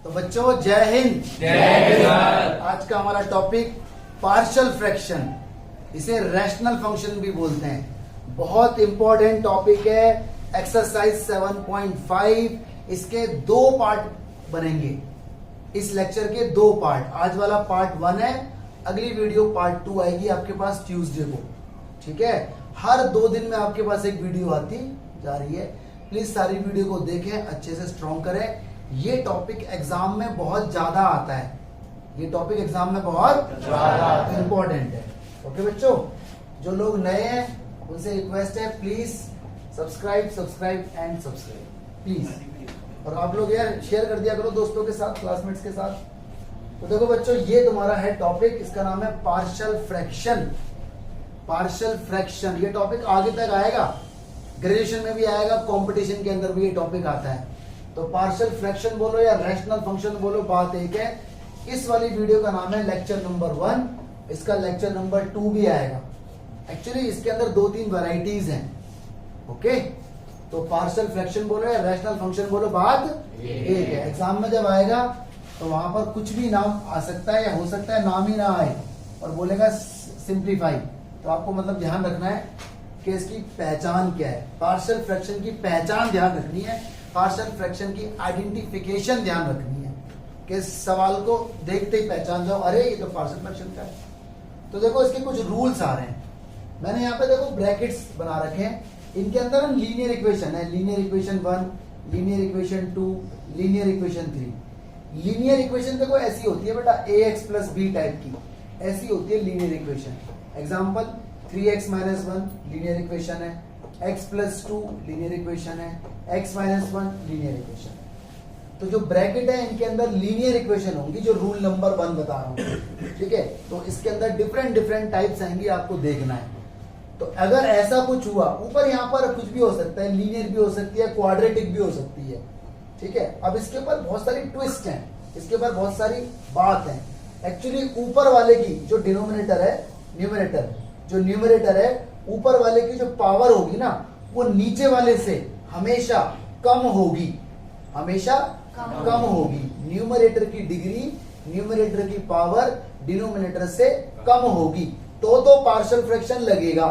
तो बच्चों जय हिंद। जय हिंद। आज का हमारा टॉपिक पार्शियल फ्रैक्शन, इसे रैशनल फंक्शन भी बोलते हैं। बहुत इंपॉर्टेंट टॉपिक है। एक्सरसाइज 7.5 इसके दो पार्ट बनेंगे। इस लेक्चर के दो पार्ट, आज वाला पार्ट 1 है, अगली वीडियो पार्ट 2 आएगी आपके पास ट्यूसडे को। ठीक है, हर 2 दिन में आपके पास एक वीडियो आती जा रही है। प्लीज सारी वीडियो को देखें, अच्छे से स्ट्रॉन्ग करें। ये टॉपिक एग्जाम में बहुत ज्यादा आता है, ये टॉपिक एग्जाम में बहुत ज्यादा इंपॉर्टेंट है। ओके बच्चों, जो लोग नए हैं उनसे रिक्वेस्ट है, please subscribe and subscribe please. और आप लोग यार शेयर कर दिया करो दोस्तों के साथ, क्लासमेट्स के साथ। तो देखो बच्चों, ये तुम्हारा है टॉपिक, इसका नाम है पार्शियल फ्रैक्शन। पार्शियल फ्रैक्शन ये टॉपिक आगे तक आएगा, ग्रेजुएशन में भी आएगा, कंपटीशन के अंदर भी ये टॉपिक आता है। तो पार्शियल फ्रैक्शन बोलो या रैशनल फंक्शन बोलो, बात एक है। इस वाली वीडियो का नाम है लेक्चर नंबर 1, इसका लेक्चर नंबर 2 भी आएगा। एक्चुअली इसके अंदर 2-3 वैरायटीज हैं। ओके, तो पार्शियल फ्रैक्शन बोलो या रैशनल फंक्शन बोलो, बात एक है। एग्जाम में जब आएगा तो वहां पर कुछ भी नाम आ सकता है या हो सकता है नाम ही ना आए और बोलेगा सिंप्लीफाई। तो आपको मतलब ध्यान रखना है कि इसकी पहचान क्या है। पार्शियल फ्रैक्शन की पहचान ध्यान रखनी है, पार्शियल फ्रैक्शन की आइडेंटिफिकेशन ध्यान रखनी है कि सवाल को देखते ही पहचान जाओ, अरे ये तो पार्शियल फ्रैक्शन का है। तो देखो इसके कुछ रूल्स आ रहे हैं। मैंने यहाँ पे देखो ब्रैकेट्स बना रखे हैं, इनके अंदर हम लीनियर इक्वेशन है, linear equation 1, linear equation 2, linear equation 3। Linear equation देखो ऐसी होती है बेटा, ax प्लस b टाइप की ऐसी होती है linear equation. Example 3x minus 1 linear equation है, x प्लस 2 लीनियर इक्वेशन है, x माइनस 1 लीनियर इक्वेशन है। तो जो ब्रैकेट है इनके अंदर लीनियर इक्वेशन होंगी, जो रूल नंबर 1 बता रहा हूं। ठीक है, तो इसके अंदर डिफरेंट टाइप्स आएंगी, आपको देखना है। तो अगर ऐसा कुछ हुआ, ऊपर यहाँ पर कुछ भी हो सकता है, लीनियर भी हो सकती है, क्वाड्रेटिक भी हो सकती है। ठीक है, अब इसके ऊपर बहुत सारी ट्विस्ट हैं, इसके ऊपर बहुत सारी बात है। एक्चुअली ऊपर वाले की जो डिनोमिनेटर है, न्यूमरेटर है, ऊपर वाले की जो पावर होगी ना, वो नीचे वाले से हमेशा कम होगी, हमेशा कम होगी। न्यूमरेटर की डिग्री, न्यूमरेटर की पावर डिनोमिनेटर से कम होगी तो पार्शियल फ्रैक्शन लगेगा।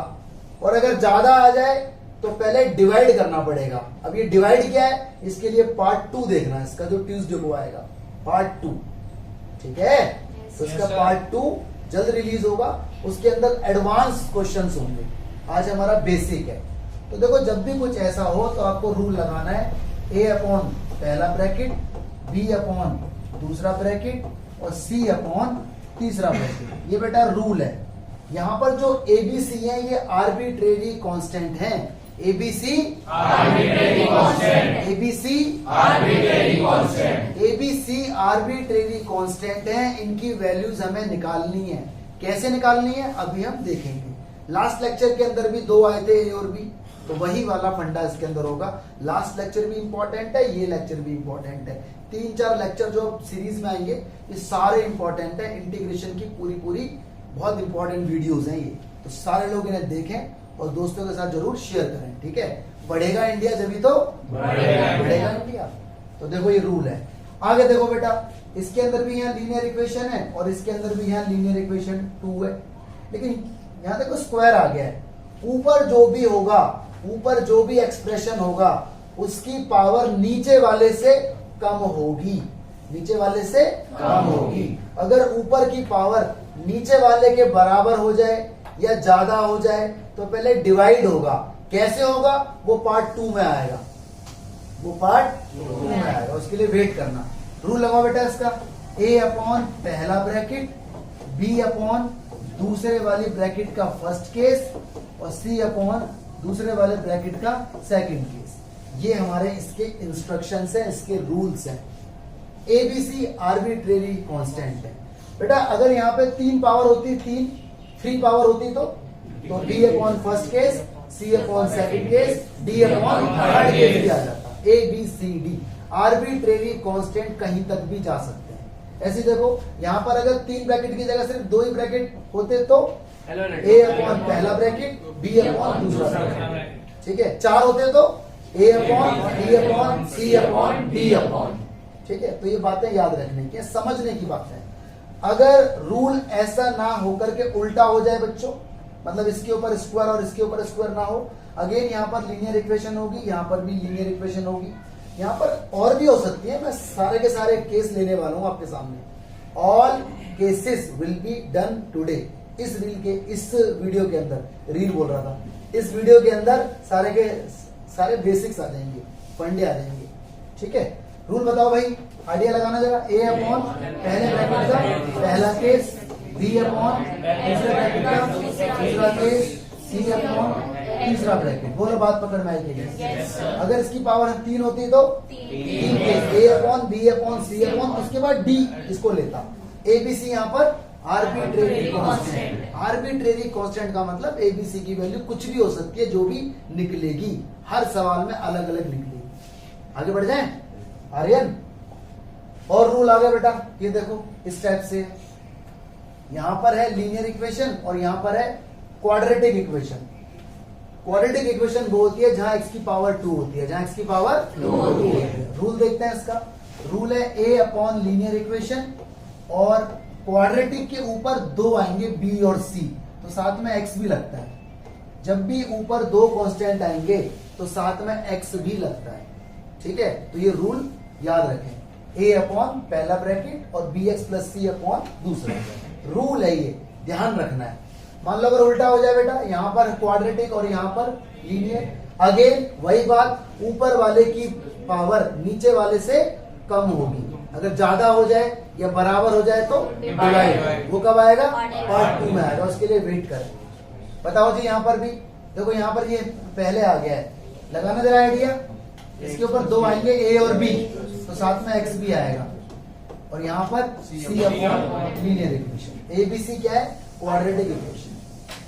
और अगर ज्यादा आ जाए तो पहले डिवाइड करना पड़ेगा। अब ये डिवाइड क्या है, इसके लिए पार्ट 2 देखना है, इसका जो ट्यूसडे को आएगा पार्ट 2। ठीक है, तो इसका पार्ट 2 जल्द रिलीज होगा, उसके अंदर एडवांस क्वेश्चंस होंगे। आज हमारा बेसिक है। तो देखो जब भी कुछ ऐसा हो तो आपको रूल लगाना है, a अपॉन पहला ब्रैकेट, b अपॉन दूसरा ब्रैकेट और c अपॉन तीसरा ब्रैकेट। ये बेटा रूल है। यहाँ पर जो ABC है ये आर्बिट्रेरी कांस्टेंट है। ABC आर्बिट्रेरी कांस्टेंट है, इनकी वैल्यूज हमें निकालनी है। कैसे निकालनी है अभी हम देखेंगे। लास्ट लेक्चर के अंदर भी 2 आए थे, A और B, तो वही वाला फंडा इसके अंदर होगा। लास्ट लेक्चर भी इंपॉर्टेंट है, ये लेक्चर भी इंपॉर्टेंट है। 3-4 लेक्चर जो सीरीज में आएंगे ये सारे इंपॉर्टेंट है। इंटीग्रेशन की पूरी बहुत इंपॉर्टेंट वीडियोस हैं ये, तो सारे लोग इन्हें देखें और दोस्तों के साथ जरूर शेयर करें। ठीक है, बढ़ेगा इंडिया जब तो बढ़ेगा इंडिया। तो देखो ये रूल है। आगे देखो बेटा, इसके अंदर भी यहाँ लीनियर इक्वेशन है और इसके अंदर भी यहाँ लीनियर इक्वेशन 2 है, लेकिन यहाँ देखो स्क्वायर आ गया है। ऊपर जो भी होगा, ऊपर जो भी एक्सप्रेशन होगा उसकी पावर नीचे वाले से कम होगी, नीचे वाले से कम होगी। अगर ऊपर की पावर नीचे वाले के बराबर हो जाए या ज्यादा हो जाए तो पहले डिवाइड होगा। कैसे होगा वो पार्ट 2 में आएगा, वो पार्ट 2 में आएगा, उसके लिए वेट करना। रूल लगाओ बेटा इसका, a अपॉन पहला ब्रैकेट, b अपॉन दूसरे वाली ब्रैकेट का फर्स्ट केस और c अपॉन दूसरे वाले ब्रैकेट का सेकंड केस। ये हमारे इसके इंस्ट्रक्शंस हैं, इसके रूल्स हैं। ABC आर्बिट्रेरी कांस्टेंट है बेटा। अगर यहाँ पे 3 पावर होती, 3 फ्री पावर होती तो b upon first case, c upon second case, d upon third case भी आ जाता। ABCD आर्बिट्रेरी कांस्टेंट कहीं तक भी जा सकते हैं। ऐसे देखो यहाँ पर अगर 3 ब्रैकेट की जगह सिर्फ 2 ही ब्रैकेट होते तो a अपॉन पहला ब्रैकेट, b अपॉन दूसरा ब्रैकेट। ठीक है, 4 होते तो a upon b upon c upon d upon. ठीक है, तो ये बातें याद रखने की, समझने की बात है। अगर रूल ऐसा ना होकर के उल्टा हो जाए बच्चों, मतलब इसके ऊपर स्क्वायर और इसके ऊपर स्क्वायर ना हो, अगेन यहाँ पर लीनियर इक्वेशन होगी, यहाँ पर भी लीनियर इक्वेशन होगी, यहाँ पर और भी हो सकती है। मैं सारे के सारे केस लेने वाला हूं आपके सामने। All cases will be done today. इस वीडियो के अंदर, रील बोल रहा था, इस वीडियो के अंदर सारे के सारे बेसिक्स आ जाएंगे, फंडे आ जाएंगे। ठीक है, रूल बताओ भाई, आइडिया लगाना जरा। ए अपॉन पहले ब्रैकेट का पहला केस, बी अपॉन दूसरे ब्रैकेट का दूसरा केस, सी अपॉन तीसरा ब्रैकेट। बोलो बात पकड़ में आएगी। अगर इसकी पावर 3 होती तो 3 केस, ए अपॉन बी अपॉन सी अपॉन, उसके बाद डी इसको लेता। एबीसी यहाँ पर आर्बिट्रेरी कांस्टेंट। आर्बिट्रेरी कांस्टेंट का मतलब एबीसी की वैल्यू कुछ भी हो सकती है, जो भी निकलेगी हर सवाल में अलग अलग निकलेगी। आगे बढ़ जाएं आर्यन। और रूल आ गया बेटा, ये देखो इस टाइप से, यहां पर है लीनियर इक्वेशन और यहां पर है क्वाड्रेटिक इक्वेशन। क्वाड्रेटिक इक्वेशन वो होती है जहां x की पावर 2 होती है, जहां x की पावर 2 होती है। रूल देखते हैं इसका। रूल है a अपॉन लीनियर इक्वेशन और क्वाड्रेटिक के ऊपर 2 आएंगे b और c, तो साथ में x भी लगता है। जब भी ऊपर 2 कांस्टेंट आएंगे तो साथ में x भी लगता है। ठीक है, तो ये रूल याद रखें। a अपॉन पहला ब्रैकेट और bx प्लस c अपॉन दूसरा ब्रैकेट। रूल है ये, ध्यान रखना है। मान लो अगर उल्टा हो जाए बेटा, यहां पर क्वाड्रेटिक और यहां पर लीनियर, अगेन वही बात, ऊपर वाले की पावर नीचे वाले से कम होगी। अगर ज्यादा हो जाए या बराबर हो जाए तो डिवाइड। वो कब आएगा? पार्ट 2 में आएगा, उसके लिए वेट करें। बताओ जी, यहां पर भी देखो, यहां पर ये पहले आ गया है, लगाना जरा आइडिया। इसके ऊपर 2 आएंगे a और b, तो साथ में x भी आएगा, और यहाँ पर c upon linear equation. ABC क्या है? Quadratic equation.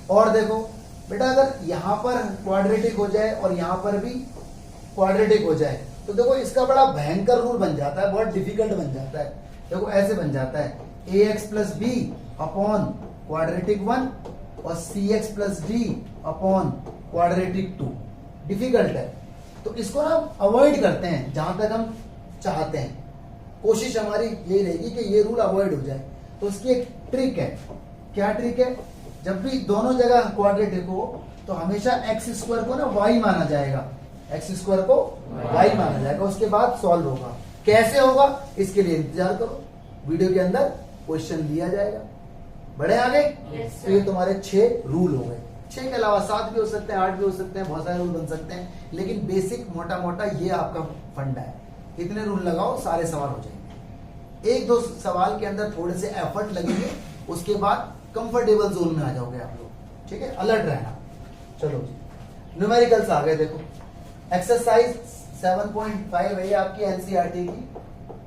और देखो बेटा, अगर यहाँ पर क्वाड्रेटिक हो जाए और यहाँ पर भी क्वाड्रेटिक हो जाए, तो देखो इसका बड़ा भयंकर रूल बन जाता है, बहुत डिफिकल्ट बन जाता है। देखो ऐसे बन जाता है, ax plus B upon quadratic 1 और cx plus D upon quadratic 2। Difficult है, तो इसको ना अवॉइड करते हैं जहां तक हम चाहते हैं। कोशिश हमारी ये रहेगी कि ये रूल अवॉइड हो जाए। तो उसकी एक ट्रिक है। क्या ट्रिक है? जब भी दोनों जगह क्वाड्रेटिक हो तो हमेशा एक्स स्क्वायर को ना वाई माना जाएगा, एक्स स्क्वायर को वाई माना जाएगा, उसके बाद सॉल्व होगा। कैसे होगा इसके लिए इंतजार करो, वीडियो के अंदर क्वेश्चन लिया जाएगा। बढ़े आगे? तो ये तुम्हारे 6 रूल हो गए। 6 के अलावा 7 भी हो सकते हैं, 8 भी हो सकते हैं, बहुत सारे रूल बन सकते हैं, लेकिन बेसिक मोटा मोटा ये आपका फंडा है। इतने रूल लगाओ, सारे सवाल हो जाएंगे। 1-2 सवाल के अंदर थोड़े से एफर्ट लगेंगे, उसके बाद कंफर्टेबल जोन में आ जाओगे आप लोग। ठीक है, अलर्ट रहना। चलो जी, न्यूमेरिकल्स आ गए। देखो एक्सरसाइज 7.5 है आपकी एनसीईआरटी की।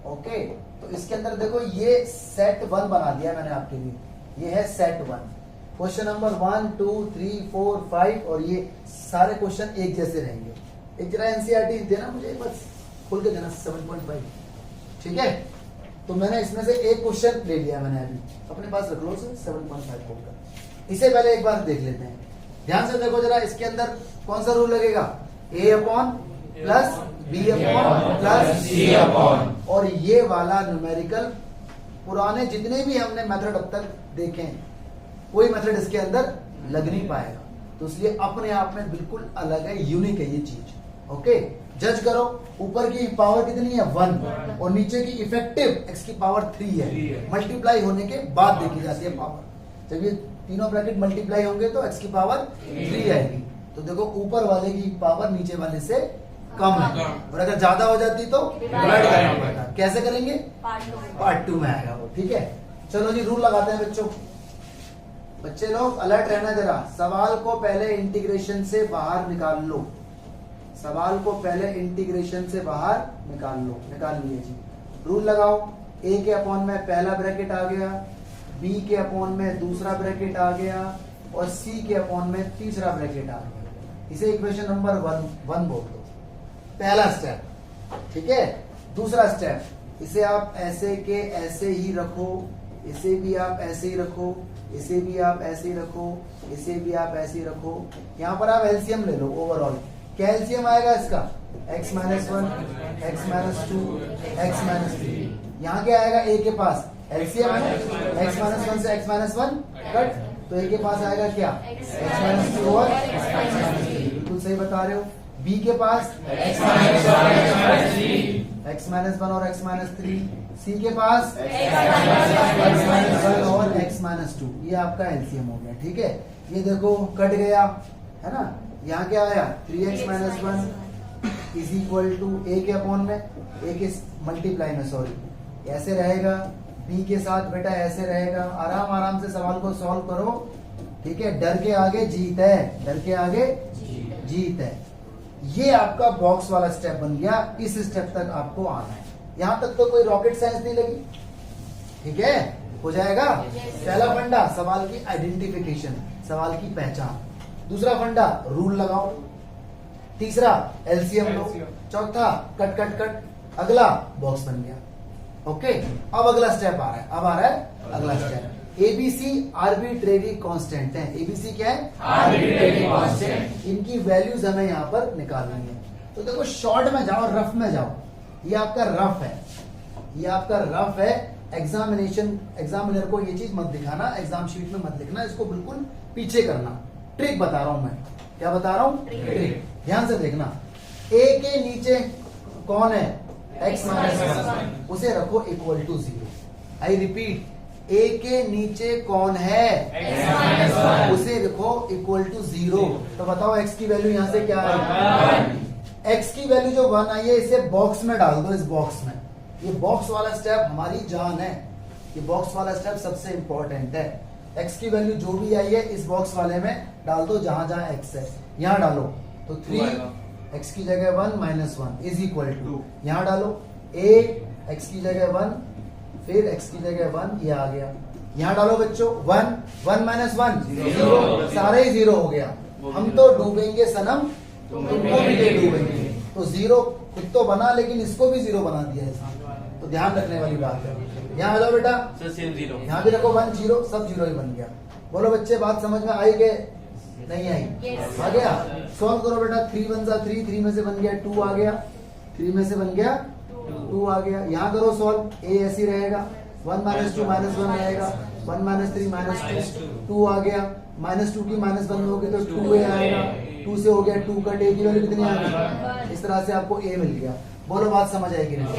ओके, तो इसके अंदर देखो ये सेट 1 बना दिया मैंने आपके लिए, ये है सेट 1। क्वेश्चन नंबर 1, 2, 3, 4, 5 और ये सारे क्वेश्चन एक जैसे रहेंगे। एक जरा एनसीईआरटी देना मुझे, बस खोल के देना 7.5। ठीक है, तो मैंने इसमें से एक क्वेश्चन ले लिया, मैंने अभी अपने पास रख लो 7.5 खोलकर। इसे पहले एक बार देख लेते हैं, ध्यान से देखो जरा। इसके अंदर कौन सा रूल लगेगा? a upon plus b upon plus c upon. और ये वाला न्यूमेरिकल पुराने जितने भी हमने मेथड अब तक देखे, कोई मेथड इसके अंदर लग नहीं पाएगा। तो इसलिए अपने आप में बिल्कुल अलग है, यूनिक है ये चीज। ओके, जज करो, ऊपर की पावर कितनी है? 1 और नीचे की इफेक्टिव x की पावर 3 है। मल्टीप्लाई होने के बाद देखी जाती है पावर। जब ये तीनों ब्रैकेट मल्टीप्लाई होंगे तो x की पावर 3 आएगी। तो देखो ऊपर वाले की पावर नीचे वाले से कम है, और अगर ज्यादा हो जाती तो डिवाइड करना पड़ता। कैसे करेंगे? पार्ट 2 में आएगा वो। ठीक है, चलो जी रूल लगाते हैं बच्चों। बच्चे लोग अलर्ट रहना जरा। सवाल को पहले इंटीग्रेशन से बाहर निकाल लो, सवाल को पहले इंटीग्रेशन से बाहर निकाल लो। निकाल लिए जी। रूल लगाओ। a के अपॉन में पहला ब्रैकेट आ गया, b के अपॉन में दूसरा ब्रैकेट आ गया और c के अपॉन में तीसरा ब्रैकेट आ गया। इसे इक्वेशन नंबर 1 बोल दो, पहला स्टेप। ठीक है, दूसरा स्टेप, इसे आप ऐसे के ऐसे ही रखो, इसे भी आप ऐसे ही रखो, इसे भी आप ऐसे ही रखो, इसे भी आप ऐसे ही रखो। यहां पर आप एलसीएम ले लो ओवरऑल, क्या एलसीएम आएगा इसका? x minus 1, x minus 2, x minus 3। यहाँ क्या आएगा a के पास? एलसीएम है, x माइनस 1 से x माइनस 1 कट, तो a के पास आएगा क्या? x माइनस 2 और x माइनस 3। बिल्कुल सही बता रहे हो। b के पास x माइनस 1 और x माइनस 3, c के पास x माइनस 1 और x माइनस 2। ये आपका एलसीएम हो गया, ठीक है। ये देखो कट गया, है ना। यहाँ क्या आया? 3x minus 1 is equal to a के अपॉन में, a के मल्टीप्लाई में, सॉरी, ऐसे रहेगा। b के साथ बेटा ऐसे रहेगा। आराम आराम से सवाल को सॉल्व करो, ठीक है। डर के आगे जीत है, डर के आगे जीत है। ये आपका बॉक्स वाला स्टेप बन गया। इस स्टेप तक आपको आना है। यहां तक तो कोई रॉकेट साइंस नहीं लगी, ठीक है। हो जाएगा। पहला फंडा सवाल की आइडेंटिफिकेशन, सवाल की पहचान। दूसरा फंडा रूल लगाओ। तीसरा एलसीएम लो। चौथा कट कट कट। अगला बॉक्स बन गया, ओके। अब अगला स्टेप आ रहा है, अब आ रहा है अगला स्टेप। एबीसी आर्बिट्रेरी कांस्टेंट है। एबीसी क्या है? Arbitrary constant. इनकी वैल्यूज हमें यहाँ पर निकालनी है। तो देखो शॉर्ट में जाओ, रफ में जाओ। ये आपका रफ है, ये आपका रफ है। एग्जामिनर को ये चीज मत दिखाना, एग्जाम शीट में मत लिखना, इसको बिल्कुल पीछे करना। ट्रिक बता रहा हूं मैं, क्या बता रहा हूं? ट्रिक। ध्यान से देखना। a के नीचे कौन है? x माइनस 1, उसे रखो equal to 0। I repeat, a के नीचे कौन है? x माइनस 1, उसे रखो इक्वल टू 0। तो बताओ x की वैल्यू यहां से क्या है? x की वैल्यू जो 1 आई है, इसे बॉक्स में डाल दो, इस बॉक्स में। ये बॉक्स वाला स्टेप हमारी जान है। ये बॉक्स वाला स्टेप सबसे इंपॉर्टेंट है। x की वैल्यू जो भी आई है इस बॉक्स वाले में डाल दो, जहां जहां x है यहां डालो। तो 3 x की जगह 1 माइनस 1 इज इक्वल टू, यहां डालो a x की जगह 1, फिर x की जगह 1, ये आ गया। यहां डालो बच्चों 1 माइनस 1 0, सारे ही 0 हो गया। हम तो डूबेंगे सनम, तुमको भी ले डूबेंगे। तो 0 खुद तो बना, लेकिन इसको भी 0 बना दिया है। तो ध्यान रखने वाली बात है। यहाँ आ जाओ बेटा, यहाँ भी रखो 1 0, सब 0 ही बन गया। बोलो बच्चे, बात समझ में आई के नहीं आई? आ गया। सॉल्व करो बेटा। 3 1 जा 3, 3 में से बन गया 2 आ गया, 3 में से बन गया 2 आ गया। यहाँ करो सॉल्व, a ऐसी रहेगा, 1 माइनस 2 माइनस 1 रहेगा, 1 माइनस 3 माइनस 2 आ गया। माइनस 2 की माइनस 1 होगी तो 2a आएगा। 2 से हो गया 2 कट, a की वैल्यू कितनी आ गई? इस तरह से आपको a मिल गया। बोलो बात समझ आएगी नहीं?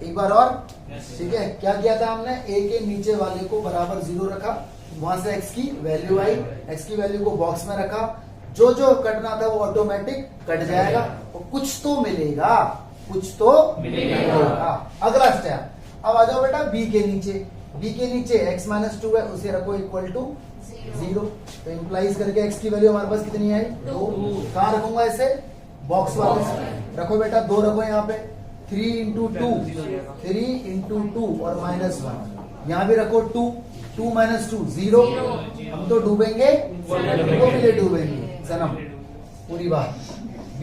एक बार और, ठीक है। क्या किया था हमने? a के नीचे वाले को बराबर 0 रखा, वहां से x की वैल्यू आई, x की वैल्यू को बॉक्स में रखा। जो जो कटना था वो ऑटोमेटिक कट जाएगा, और कुछ तो मिलेगा, कुछ तो मिलेगा। अगला स्टेप, अब आ जाओ बेटा b के नीचे। b के नीचे x माइनस 2 है, उसे रखो इक्वल टू 0। तो इंप्लाइज करके x की वैल्यू हमारे पास कितनी आई? 2। कहाँ रखूंगा इसे? बॉक्स वाले रखो बेटा, 2 रखो यहाँ पे। 3 इंटू 2, 3 इंटू 2 और माइनस 1। यहाँ भी रखो 2 माइनस 2 0। हम तो डूबेंगे, वो भी ले डूबेंगे सनम, पूरी बात। b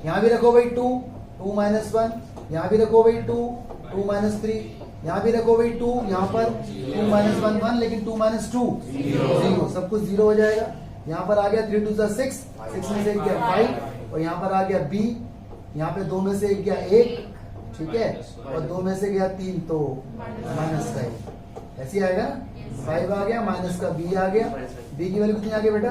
यहाँ भी रखो भाई 2 माइनस 1, यहाँ भी रखो भाई 2 माइनस 3, यहाँ भी रखो भाई 2, यहाँ पर 2 माइनस 1 1, लेकिन 2 माइनस 2 0, सब कुछ 0 हो जाएगा। यहाँ पर आ गया 3 2 6, 6 में से एक गया 5, और यहाँ पर आ गया b, यहाँ पे 2 में से एक गया 1, ठीक है, और 2 में से गया 3, तो माइनस 5 ऐसे आएगा ना। 5 आ गया, माइनस का b आ गया। b की वैल्यू कितनी आ गई बेटा?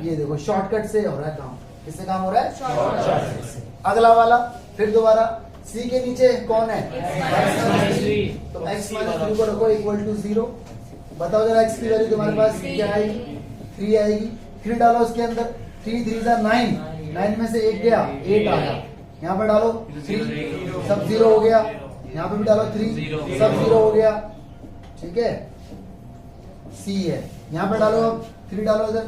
ये देखो शॉर्टकट से हो रहा है काम। किससे काम हो रहा है? शॉर्टकट से। अगला वाला फिर दोबारा, c के नीचे कौन है? तो x माइनस 3 को रखो इक्वल टू 0। बताओ जरा x की वैल्यू तुम्हारे पास क्या आएगी? 3 आएगी। फिर डालो उसके अंदर 3 3 9, 9 में से एक गया 8 आया। यहाँ पर डालो 3, सब 0 हो गया। यहाँ पे भी डालो 3, सब 0 हो गया, ठीक है। c है, यहाँ पे डालो अब 3 डालो इधर,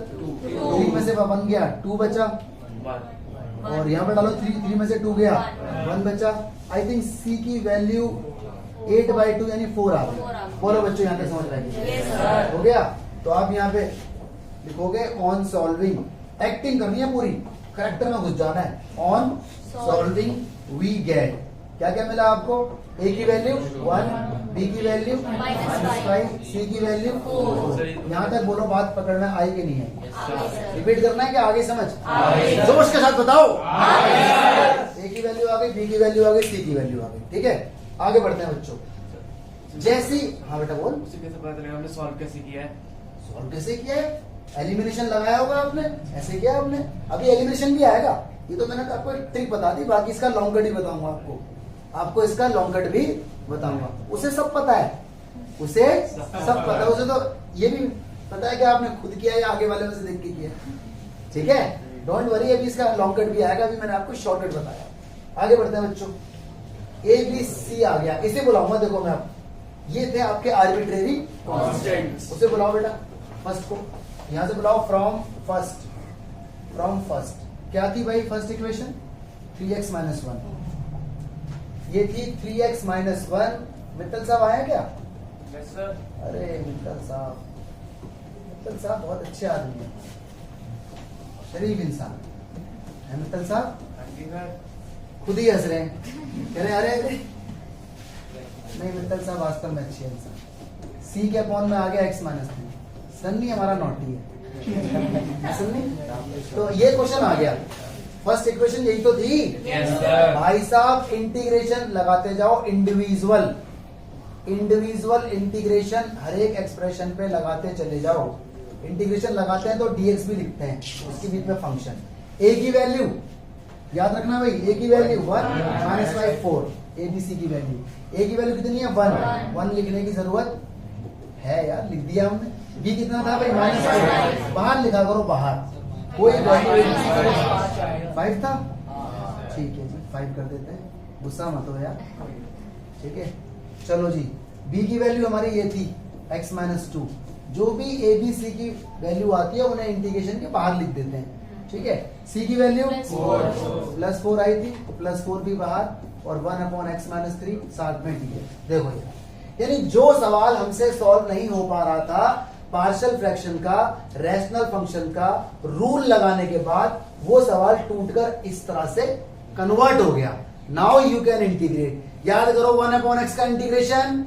3 में से 1 गया 2 बचा, और यहाँ पे डालो 3 में से 2 गया 1 बचा। आई थिंक c की वैल्यू 8/2 यानी 4 आ गई। बोलो बच्चों, यहाँ पे समझ आएगी? हो गया। तो आप यहाँ पे लिखोगे ऑन सॉल्विंग, एक्टिंग करनी है पूरी, करेक्टर में घुस जाना है। ऑन सॉल्विंग वी गेट, क्या क्या मिला आपको? a की वैल्यू 1, बी की वैल्यू -5, सी की वैल्यू 4। यहाँ तक बोलो, बात पकड़ में आई कि नहीं आई? रिपीट करना है कि आगे समझ? जोश के साथ बताओ। ए की वैल्यू आ गई, बी की वैल्यू आ गई, सी की वैल्यू आ गई। ठीक है, आगे बढ़ते हैं बच्चों। जैसी, हाँ बेटा बोल। उसे कैसे पता चलेगा हमने सॉल्व कैसे किया है? सॉल्व कैसे किया है? एलिमिनेशन लगाया होगा आपने, ऐसे किया आपने। अभी एलिमिनेशन भी आएगा, ये तो मैंने आपको एक ट्रिक बता दी, बाकी इसका लॉन्ग कट ही बताऊंगा आपको इसका लॉन्ग कट भी बताऊंगा। उसे सब पता है, उसे सब पता है, उसे तो ये भी पता है कि आपने खुद किया या आगे वाले में से देख के किया। ठीक है, डोंट वरी, अभी इसका लॉन्ग कट भी आएगा, अभी मैंने आपको शॉर्टकट बताया। आगे बढ़ते हैं बच्चों। ए बी सी आ गया, इसे बुलाऊंगा, देखो मैं आप, ये थे आपके आर्बिट्रेरी कांस्टेंट्स। उसे बुलाओ बेटा, फर्स्ट को यहां से बुलाओ, फ्रॉम फर्स्ट। क्या थी भाई फर्स्ट इक्वेशन? 3x - 1, ये थी 3x - 1। मित्तल साहब आया क्या? Yes sir. अरे मित्तल साहब बहुत अच्छे आदमी है, शरीफ इंसान है मित्तल साहब। खुद ही हंस रहे हैं, कह रहे अरे नहीं, मित्तल साहब वास्तव में अच्छे इंसान। सी के अपॉन में आ गया x - 3। सन्नी हमारा नोटी है सन्नी। तो ये क्वेश्चन आ गया, फर्स्ट इक्वेशन यही तो थी। Yes sir. भाई साहब इंटीग्रेशन लगाते जाओ, इंडिविजुअल इंटीग्रेशन हर एक एक्सप्रेशन पे लगाते चले जाओ। इंटीग्रेशन लगाते हैं तो dx भी लिखते हैं, उसके बीच में फंक्शन। a की वैल्यू याद रखना भाई, a की वैल्यू 1 -5 4, a b c की वैल्यू, a की वैल्यू कितनी है? 1 लिखने की जरूरत है यार, लिख दिया हमने। b कितना था भाई? -5। बाहर लिखा करो, बाहर कोई वैल्यू 5 था। ठीक है जी, 5 कर देते हैं, गुस्सा मत हो यार। ठीक है, चलो जी, b की वैल्यू हमारी ये थी x - 2। जो भी a b c की वैल्यू आती है उन्हें इंटीग्रेशन के बाहर लिख देते हैं। ठीक है, c की वैल्यू +4 आई थी, +4 भी बाहर, और 1/x - 3 साथ में। ठीक है, देखो यानी जो सवाल हमसे सॉल्व नहीं हो पा रहा था पार्शियल फ्रैक्शन का, रैशनल फंक्शन का रूल लगाने के बाद, वो सवाल टूटकर इस तरह से कन्वर्ट हो गया। Now you can integrate. याद करो 1/x का इंटीग्रेशन,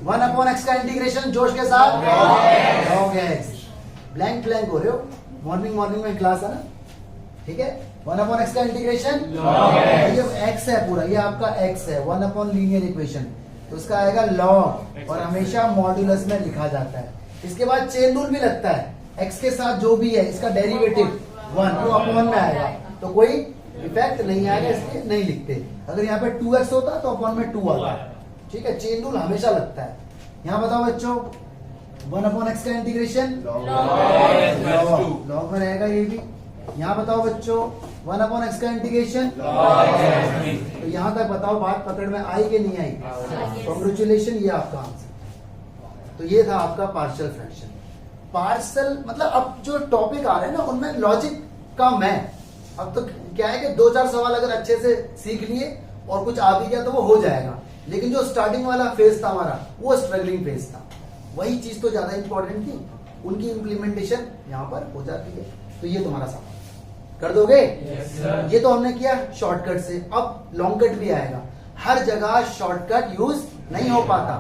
1/x का इंटीग्रेशन जोश के साथ log x। ब्लैंक हो रहे हो, मॉर्निंग में क्लास है ना। ठीक है, 1/x का इंटीग्रेशन ये x है पूरा, ये आपका x है, 1 लीनियर इक्वेशन, तो उसका आएगा log, और हमेशा मॉड्यूलस में लिखा जाता है। इसके बाद चेन रूल भी लगता है, x के साथ जो भी है इसका डेरिवेटिव 1 वो अपॉन में आएगा, तो कोई इफेक्ट नहीं आएगा, इसलिए नहीं लिखते। अगर यहाँ पे 2x होता तो अपॉन में 2 आता। ठीक है, चेन रूल हमेशा लगता है। यहाँ बताओ बच्चों, 1/x का इंटीग्रेशन log में रहेगा ये भी। यहाँ बताओ बच्चों, 1/x का इंटीग्रेशन, तो यहाँ तक बताओ बात पकड़ में आई कि नहीं आई? कांग्रेचुलेशन, ये आपका आंसर। तो ये था आपका पार्शियल फ्रैक्शन। पार्शियल मतलब अब जो टॉपिक आ रहे हैं ना, उनमें लॉजिक कम है। अब तो क्या है कि 2-4 सवाल अगर अच्छे से सीख लिए और कुछ आ भी गया तो वो हो जाएगा, लेकिन जो स्टार्टिंग वाला फेज था हमारा, वो स्ट्रगलिंग फेज था, वही चीज तो ज्यादा इंपॉर्टेंट थी, उनकी इम्प्लीमेंटेशन यहाँ पर हो जाती है। तो ये तुम्हारा सवाल कर दोगे? yes, ये तो हमने किया शॉर्टकट से, अब लॉन्ग कट भी आएगा। हर जगह शॉर्टकट यूज नहीं हो पाता,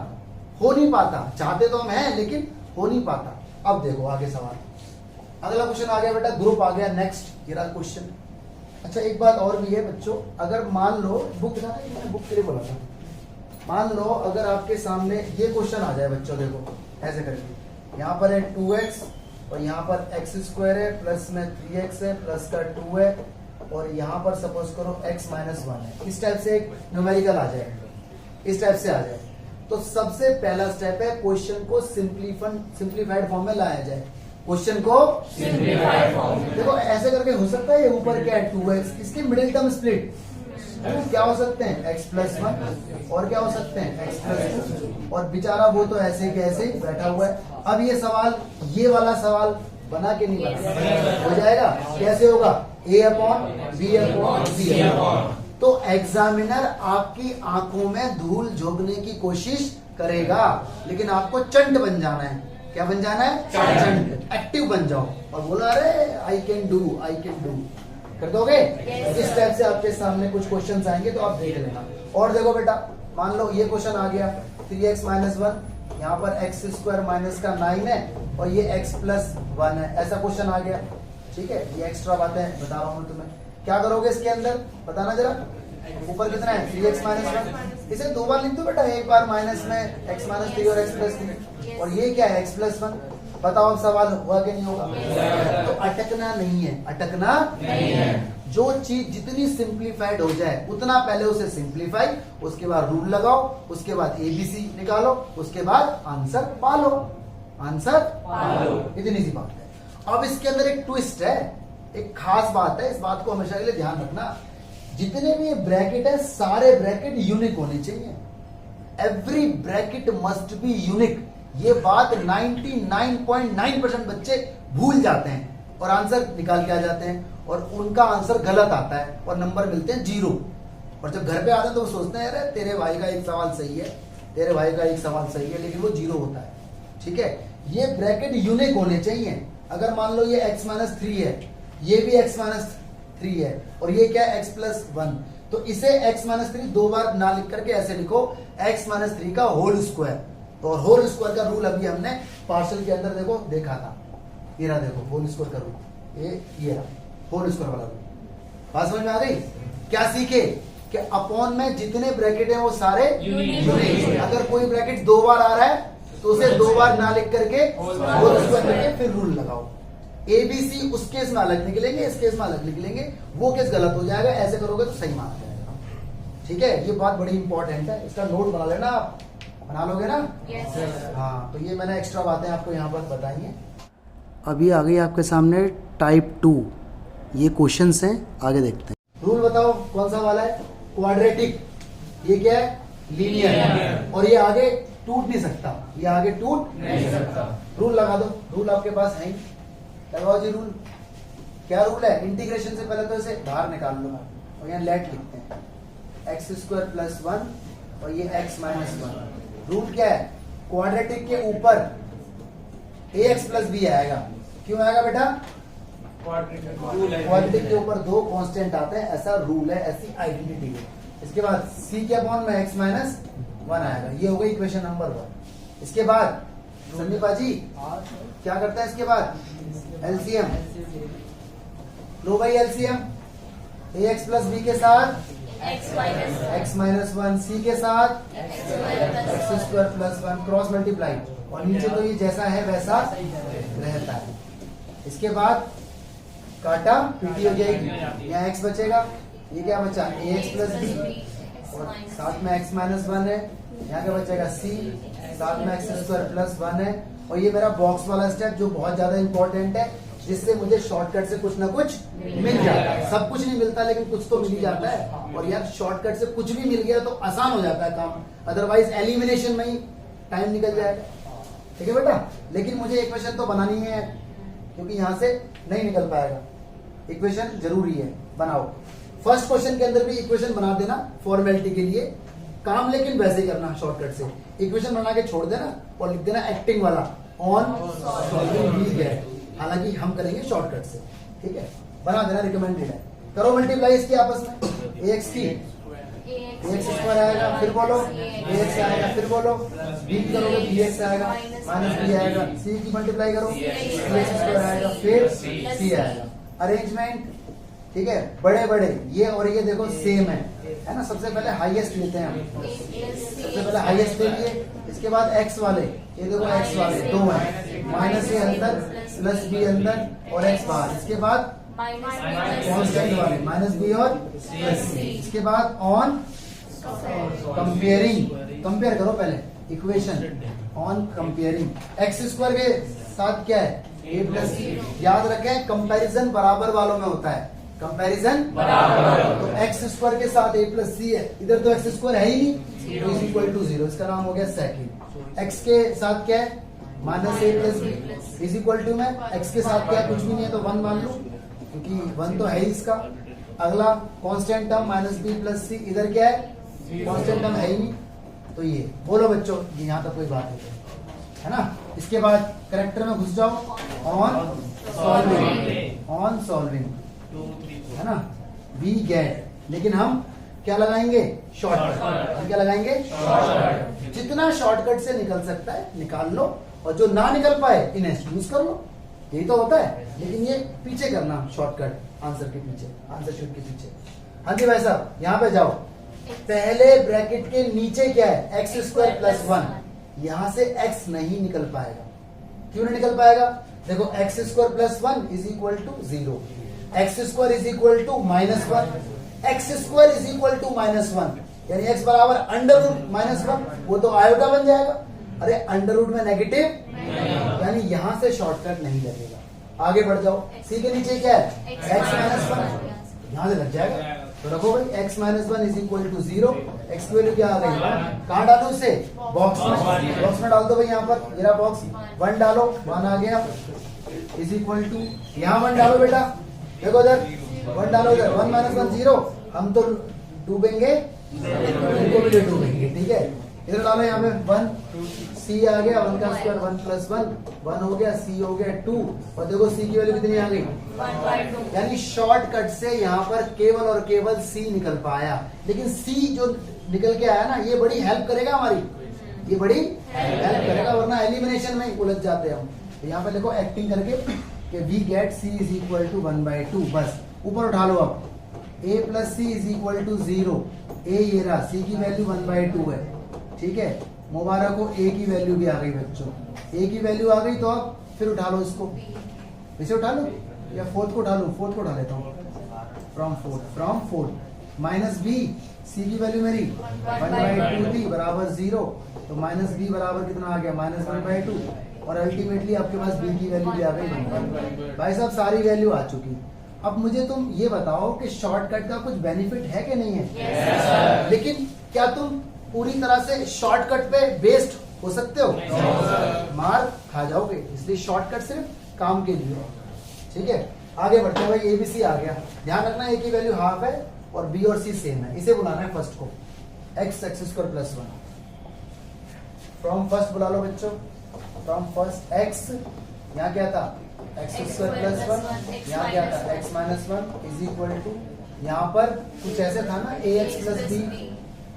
हो नहीं पाता, चाहते तो हम हैं लेकिन हो नहीं पाता। अब देखो आगे सवाल, अगला क्वेश्चन आ गया बेटा, ग्रुप आ गया नेक्स्ट, ये रहा क्वेश्चन। अच्छा एक बात और भी है बच्चों, अगर मान लो बुक था ना, मैंने बुक के लिए बोला था, मान लो अगर आपके सामने ये क्वेश्चन आ जाए बच्चों, देखो ऐसे करके, यहाँ पर है 2x और यहाँ पर x² है, प्लस में 3x है, प्लस का 2 है, और यहाँ पर सपोज करो x - 1 है। इस टाइप से एक न्यूमेरिकल आ जाए, इस टाइप से आ जाए, तो सबसे पहला स्टेप है क्वेश्चन को सिंप्लीफाइड फॉर्म में लाया जाए। क्वेश्चन को सिंप्लीफाइड फॉर्म में, देखो ऐसे करके हो सकता है, ये ऊपर क्या है 2x, इसके मिडिल टर्म स्प्लिट क्या हो सकते हैं x + 1, और क्या हो सकते हैं x + 2, और बेचारा वो तो ऐसे के ऐसे बैठा हुआ है। अब ये सवाल, ये वाला सवाल बना के नहीं बना, हो जाएगा कैसे होगा? a/b/c। तो एग्जामिनर आपकी आंखों में धूल झोंकने की कोशिश करेगा, लेकिन आपको चंट बन जाना है। क्या बन जाना है? चंट, एक्टिव बन जाओ और बोलो अरे आई कैन डू, कर दोगे? इस टाइप से आपके सामने कुछ क्वेश्चंस आएंगे तो आप देख लेना। और देखो बेटा, मान लो ये क्वेश्चन आ गया 3x माइनस 1, यहाँ पर x स्क्वायर माइनस का 9 है और ये x प्लस 1 है, ऐसा क्वेश्चन आ गया। ठीक है, ये एक्स्ट्रा बातें बता रहा हूँ मैं तुम्हें। क्या करोगे इसके अंदर बताना जरा। ऊपर कितना है 3x माइनस 1, इसे दो बार लिख दो बेटा, एक बार माइनस में x माइनस 3 और x प्लस 3, और ये क्या है x प्लस 1। बताओ अब सवाल हुआ कि नहीं होगा। तो अटकना नहीं है, अटकना नहीं है। जो चीज जितनी सिंप्लीफाइड हो जाए उतना पहले उसे सिंप्लीफाई, उसके बाद रूल लगाओ, उसके बाद एबीसी निकालो, उसके बाद आंसर पालो, आंसर पालो। इतनी सी बात है। अब इसके अंदर एक ट्विस्ट है, एक खास बात है, इस बात को हमेशा के लिए ध्यान रखना। जितने भी ब्रैकेट है सारे ब्रैकेट यूनिक होने चाहिए। Every bracket must be unique. ये बात 99.9% बच्चे भूल जाते हैं और आंसर निकाल के आ जाते हैं, और उनका आंसर गलत आता है और नंबर मिलते हैं 0। और जब घर पे आते हैं तो वो सोचते हैं अरे तेरे भाई का एक सवाल सही है, तेरे भाई का एक सवाल सही है, लेकिन वो 0 होता है। ठीक है, ये ब्रैकेट यूनिक होने चाहिए। अगर मान लो ये x माइनस 3 है, ये भी x माइनस 3 है, और ये क्या है x प्लस 1, तो इसे x माइनस 3 दो बार ना लिख करके ऐसे लिखो x माइनस 3 का होल स्क्वायर। तो होल स्क्वायर का रूल अभी हमने पार्शियल के अंदर देखो देखा था, ये रहा देखो होल स्क्वायर का रूल, ये रहा होल स्क्वायर वाला रूल। बात समझ में आ गई। क्या सीखे कि अपॉन में जितने ब्रैकेट हैं वो सारे यूनिक। अगर कोई ब्रैकेट दो बार आ रहा है तो उसे दो बार ना लिख करके होल स्क्वायर करके फिर रूल लगाओ। एबीसी उस केस में अलग निकलेंगे, इस केस में अलग निकलेंगे, वो केस गलत हो जाएगा। ऐसे करोगे तो सही माना जाएगा। ठीक है, ये बात बड़ी इंपॉर्टेंट है, इसका नोट बना लेना आप। बना लोगे ना? Yes. हाँ, तो ये मैंने एक्स्ट्रा बातें आपको यहाँ पर बताई हैं। अभी आ गई आपके सामने टाइप 2, ये क्वेश्चंस हैं, आगे देखते हैं। रूल बताओ कौन सा वाला है? क्वाड्रेटिक। ये क्या है? लीनियर। और ये आगे टूट नहीं सकता, ये आगे टूट नहीं सकता। रूल लगा दो, रूल आपके पास है ही, लगाओ जी रूल। क्या रूल है? इंटीग्रेशन से पहले तो इसे बाहर निकाल लो और यहाँ लेट लिखते हैं, एक्स स्क्वायर प्लस 1 और ये x माइनस 1। रूल क्या है? क्वाड्रेटिक के ऊपर ax प्लस बी आएगा। क्यों आएगा बेटा? क्वाड्रेटिक के ऊपर दो कांस्टेंट आते हैं, ऐसा रूल है, ऐसी आइडेंटिटी है। इसके बाद c के अपॉन में x माइनस 1 आएगा। ये हो गई इक्वेशन नंबर 1। इसके बाद संदीप जी क्या करता है? इसके बाद एलसीएम लो भाई, एलसीएम ax प्लस बी के साथ x माइनस 1, c के साथ x square plus 1, cross multiply, और नीचे तो ये जैसा है वैसा रहता है। इसके बाद काटा पीटी हो जाएगी, यहाँ x बचेगा, ये क्या बचा? ax प्लस बी, और साथ में x माइनस 1 है, यहाँ क्या बचेगा? c, साथ में x स्क्वायर प्लस 1 है। और ये मेरा बॉक्स वाला स्टेप जो बहुत ज्यादा इंपॉर्टेंट है, जिससे मुझे शॉर्टकट से कुछ ना कुछ मिल जाता है। सब कुछ नहीं मिलता लेकिन कुछ तो मिल ही जाता है, और यार शॉर्टकट से कुछ भी मिल गया तो आसान हो जाता है काम, अदरवाइज एलिमिनेशन में ही टाइम निकल जाएगा। ठीक है बेटा, लेकिन मुझे इक्वेशन तो बनानी है क्योंकि यहाँ से नहीं निकल पाएगा। इक्वेशन जरूरी है, बनाओ। फर्स्ट क्वेश्चन के अंदर भी इक्वेशन बना देना फॉर्मेलिटी के लिए काम, लेकिन वैसे ही करना शॉर्टकट से। इक्वेशन बना के छोड़ देना और लिख देना एक्टिंग वाला ऑन सॉल्विंग वी गेट, हालांकि हम करेंगे शॉर्टकट से। ठीक है, बना देना, रिकमेंडेड है। करो मल्टीप्लाई इसकी आपस में, ax की ax स्क्वायर आएगा, फिर बोलो ax आएगा, फिर बोलो b की करोगे bx आएगा, माइनस b आएगा, c की मल्टीप्लाई करो ax स्क्वायर आएगा, फिर c आएगा। अरेंजमेंट ठीक है, बड़े बड़े ये और ये देखो सेम है ना। सबसे पहले हाईएस्ट लेते हैं हम, सबसे पहले हाईएस्ट ले लिए। इसके बाद x वाले, ये देखो x वाले दो हैं, माइनस ए अंदर प्लस बी अंदर और x बाहर। इसके बाद कांस्टेंट वाले माइनस बी और प्लस सी। इसके बाद ऑन कंपेयरिंग, कंपेयर करो पहले equation on comparing. X square के साथ क्या है? ए प्लस सी। याद रखें कंपैरिजन बराबर वालों में होता है, कंपैरिजन बराबर। तो एक्स स्क्वायर के साथ ए प्लस सी है, इधर तो एक्स स्क्वायर है ही नहीं, तो इज इक्वल टू 0, इसका नाम हो गया सेकंड। एक्स के साथ क्या है? Minus A plus B is equal to में एक्स के साथ क्या कुछ भी नहीं है तो 1 मान लो, क्योंकि 1 तो है ही इसका। अगला constant term minus B plus C, इधर क्या है? कांस्टेंट टर्म है ही नहीं, तो ये बोलो बच्चों, ये यहाँ तक कोई बात नहीं है ना। इसके बाद करेक्टर में घुस जाओ, ऑन सॉल्विंग, ऑन सॉल्विंग है ना, वी गेट। लेकिन हम क्या लगाएंगे? शॉर्टकट। क्या लगाएंगे? जितना शॉर्टकट से निकल सकता है निकाल लो, और जो ना निकल पाए इन्हें यूज कर लो। यही तो होता है, लेकिन ये पीछे करना शॉर्टकट आंसर के पीछे, आंसर शीट के पीछे। हाँ जी भाई साहब, यहाँ पे जाओ। पहले ब्रैकेट के नीचे क्या है? X square plus 1। यहां से एक्स नहीं निकल पाएगा। क्यों नहीं निकल पाएगा? देखो X square plus 1 is equal to 0, X square is equal to -1, X square is equal to -1, यानी एक्स बराबर अंडर रूट -1, वो तो आयोटा बन जाएगा। अरे अंडर रूट में नेगेटिव, यानी यहां से शॉर्टकट नहीं लगेगा। आगे बढ़ जाओ। सी के नीचे क्या है? एक्स -1, यहां से लग जाएगा। तो रखो भाई x -1 is equal to 0, x की वैल्यू क्या आ गई? कहाँ डालू इसे? बॉक्स में। बॉक्स में डाल दो भाई, यहाँ पर मेरा बॉक्स 1 डालो, 1 आ गया, इज इक्वल टू यहाँ 1 डालो बेटा, देखो इधर 1 डालो, इधर 1 -1 0, हम तो डूबेंगे, इनको भी डूबेंगे, ठीक है। इधर डालो यहाँ पे 1, c आ गया, 1 का स्क्वायर 1 प्लस 1 हो गया, c हो गया 2, और देखो c की वैल्यू कितनी आ गई? 1/2। यानी शॉर्टकट से यहाँ पर केवल और केवल c निकल पाया। लेकिन c जो निकल के आया ना, ये बड़ी हेल्प करेगा हमारी, ये बड़ी हेल्प करेगा, वरना एलिमिनेशन में ही उलझ जाते हैं हम। तो यहाँ पे देखो एक्टिंग करके कि we get c is equal to 1/2, बस ऊपर उठा लो। अब a plus C is equal to 0, a ये रहा, c की वैल्यू 1/2 है, ठीक है। मुबारक को a की वैल्यू भी आ गई बच्चों, a की वैल्यू आ गई, तो अब फिर उठा लो इसको, इसे उठा लो या फोर्थ को उठा लो, फोर्थ को उठा लेता हूँ। From fourth minus b, c की वैल्यू मेरी 1/2 थी बराबर 0, तो माइनस b बराबर कितना आ गया? -1/2, और अल्टीमेटली आपके पास b की वैल्यू भी आ गई। भाई साहब सारी वैल्यू आ चुकी। अब मुझे तुम ये बताओ कि शॉर्टकट का कुछ बेनिफिट है कि नहीं है? yes, लेकिन क्या तुम पूरी तरह से शॉर्टकट पे बेस्ड हो सकते हो? मार खा जाओगे, इसलिए शॉर्टकट सिर्फ काम के लिए, ठीक है। आगे बढ़ते हैं भाई, एबीसी आ गया। ध्यान रखना ए की वैल्यू हाफ है और बी और सी सेम है। इसे बुलाना है फर्स्ट को, x square plus 1। From first बुला लो बच्चों, फ्रॉम फर्स्ट एक्स, यहाँ क्या था? एक्स स्क्वायर प्लस 1, यहाँ क्या था? एक्स -1 इज इक्वल टू, यहाँ पर कुछ ऐसे था ना, ए एक्स प्लस बी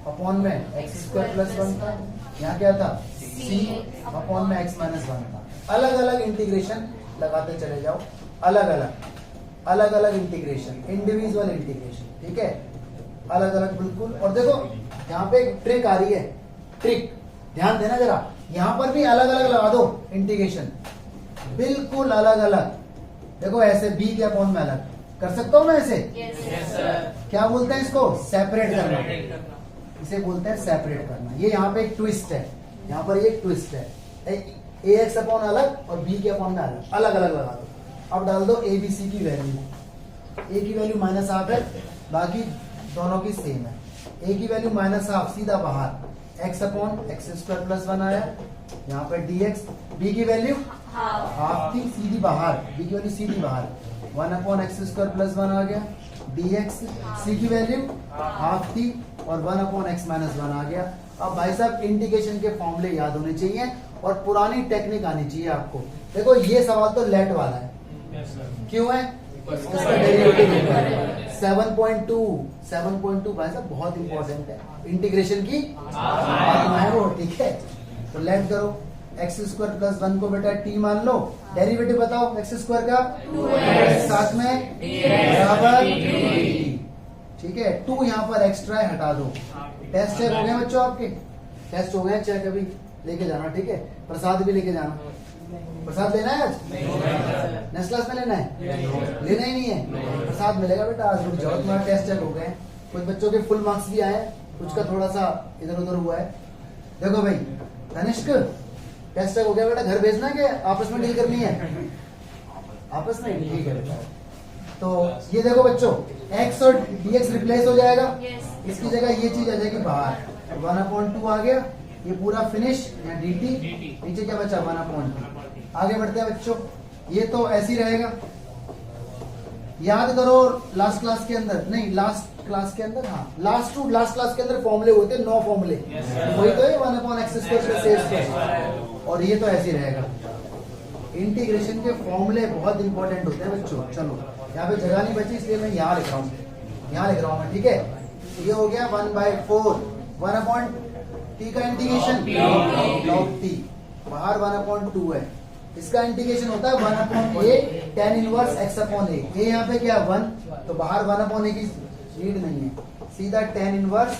अपॉन में एक्स स्क्वायर प्लस 1 था, यहाँ क्या था? c अपॉन में x -1 था। अलग अलग इंटीग्रेशन लगाते चले जाओ, अलग अलग इंटीग्रेशन, इंडिविजुअल इंटीग्रेशन, ठीक है, अलग अलग बिल्कुल। और देखो यहाँ पे एक ट्रिक आ रही है, ट्रिक ध्यान देना जरा, यहाँ पर भी अलग अलग लगा दो इंटीग्रेशन, बिल्कुल अलग अलग। देखो ऐसे b के अपॉन में अलग कर सकता हूँ मैं ऐसे? yes, क्या बोलते हैं इसको? सेपरेट करना, इसे बोलते हैं सेपरेट करना। ये यहाँ पे एक ट्विस्ट है, यहाँ पर एक ट्विस्ट है, ए एक्स अपॉन अलग और बी के अपॉन में अलग, अलग अलग लगा दो। अब डाल दो ए बी सी की वैल्यू, ए की वैल्यू -1/2 है, बाकी दोनों की सेम है। ए की वैल्यू -1/2 सीधा बाहर, x upon x square plus 1 आया, यहाँ पर dx। बी की वैल्यू हाफ थी, सीधी बाहर, बी की वैल्यू सीधी बाहर, 1 अपॉन एक्स स्क्वायर प्लस 1 आ गया, dx। सी की वैल्यू हाफ थी और 1 अपॉन एक्स -1 आ गया। अब भाई साहब इंटीग्रेशन के फॉर्मूले याद होने चाहिए और पुरानी टेक्निक आनी चाहिए आपको। देखो ये सवाल तो लेट वाला है, क्यों है? इसका डेरिवेटिव 7.2 भाई साहब बहुत इंपॉर्टेंट है, इंटीग्रेशन की है वो, ठीक है। तो लेट करो, एक्स स्क्वायर प्लस 1 को बेटा टी मान लो, डेरिवेटिव बताओ एक्स स्क्वायर का 2x, साथ में बराबर, ठीक है। 2 यहाँ पर एक्स्ट्रा है, हटा दो। टेस्ट चेक हो गए बच्चों आपके? टेस्ट हो गए चेक, अभी लेके जाना, ठीक है। प्रसाद भी लेके जाना। प्रसाद लेना है आज? नेक्स्ट क्लास में लेना है? लेना ही नहीं है, प्रसाद मिलेगा बेटा आज, रुक जाओ। तुम्हारा टेस्ट चेक हो गए, कुछ बच्चों के फुल मार्क्स भी आए, कुछ का थोड़ा सा इधर उधर हुआ है। देखो भाई तनिष्क, टेस्ट चेक हो गया बेटा, घर भेजना है कि आपस में डील करनी है? आपस में, ठीक है बेटा। तो ये देखो बच्चों, x और dx रिप्लेस हो जाएगा, इसकी जगह ये चीज आ जाएगी बाहर, 1/2 आ गया, ये पूरा फिनिश, या dt, नीचे क्या बचा? 1/2। आगे बढ़ते हैं बच्चों, ये तो ऐसे ही रहेगा। याद करो लास्ट क्लास के अंदर, नहीं लास्ट क्लास के अंदर, हाँ लास्ट क्लास के अंदर फॉर्मूले होते हैं, 9 फॉर्मूले, वही तो है 1/x²+a², और ये तो ऐसे ही रहेगा। इंटीग्रेशन के फॉर्मूले बहुत इंपॉर्टेंट होते हैं बच्चों। चलो यहाँ पे जगह नहीं बची, इसलिए मैं यहाँ लिख रहा हूँ मैं, ठीक है। ये हो गया 1/4 1/t का इंटीग्रेशन log t, बाहर 1/2 है, इसका इंटीग्रेशन होता है 1/a tan inverse x upon a। ये यहाँ पे क्या 1, तो बाहर 1/a की नीड नहीं है, सीधा tan inverse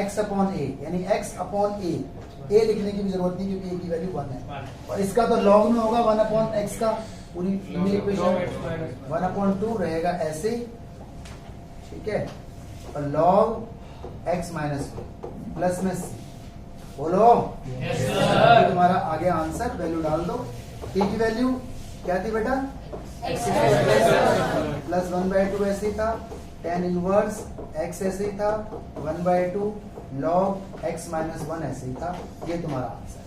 x upon a, यानी x अपॉन a, a लिखने की भी जरूरत नहीं क्योंकि a की वैल्यू 1 है। और इसका तो log में होगा 1/x का, पूरी इक्वेशन 1/2 रहेगा ऐसे, ठीक है, और log x माइनस प्लस में c, बोलो तो तुम्हारा आगे आंसर वैल्यू डाल दो। t की वैल्यू क्या थी बेटा, प्लस 1/2 ऐसे ही था, tan इनवर्स x ऐसे ही था, 1/2 log x माइनस 1 ऐसे ही था, ये तुम्हारा आंसर है।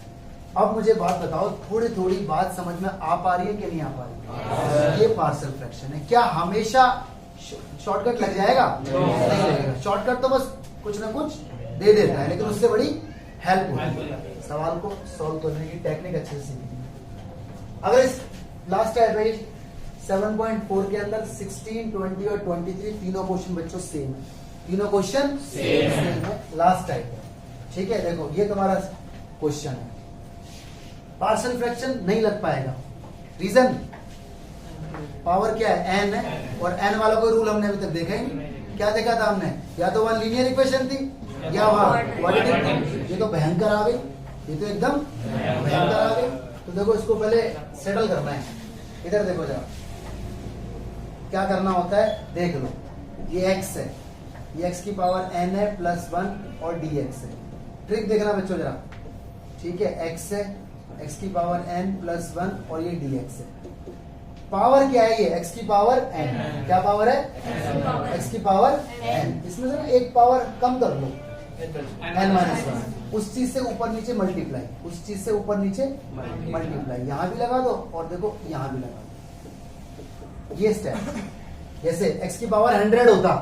अब मुझे बात बताओ, थोड़ी थोड़ी बात समझ में आ पा रही है कि नहीं आ पा रही है? ये पार्शियल फ्रैक्शन है, क्या हमेशा शॉर्टकट लग जाएगा? नहीं लगेगा, शॉर्टकट तो बस कुछ ना कुछ दे देता है, लेकिन उससे बड़ी हेल्प होती है सवाल को सॉल्व करने की टेक्निक अच्छे से सीखनी। अगर इस लास्ट एडवाइस 7.4 के अंदर 16, 20 और 23 तीनों क्वेश्चन बच्चों सेम है, तीनों क्वेश्चन सेम है, लास्ट टाइप है, ठीक है। देखो ये तुम्हारा क्वेश्चन है, पार्शियल फ्रैक्शन नहीं लग पाएगा, रीजन पावर क्या है, n है, और n वाला कोई रूल हमने अभी तक देखा ही नहीं। क्या देखा था हमने, या तो वन लीनियर इक्वेशन थी या वहां क्वाड्रेटिक। ये तो भयंकर आ गई, ये तो एकदम भयंकर आ गई। तो देखो इसको पहले सेटल करना है, इधर देखो जरा क्या करना होता है, देख लो, ये x है, ये x की पावर n है प्लस 1 और dx है। ट्रिक देखना बच्चों जरा, ठीक है, x है, x की पावर n प्लस 1 और ये dx है। पावर क्या है, ये x की पावर n, क्या पावर है, x की पावर n, इसमें से ना एक पावर कम कर लो, n माइनस 1, उस चीज से ऊपर नीचे मल्टीप्लाई, उस चीज से ऊपर नीचे मल्टीप्लाई, यहां भी लगा दो और देखो यहां भी लगा दो, ये स्टेप। जैसे x की पावर 100 होता,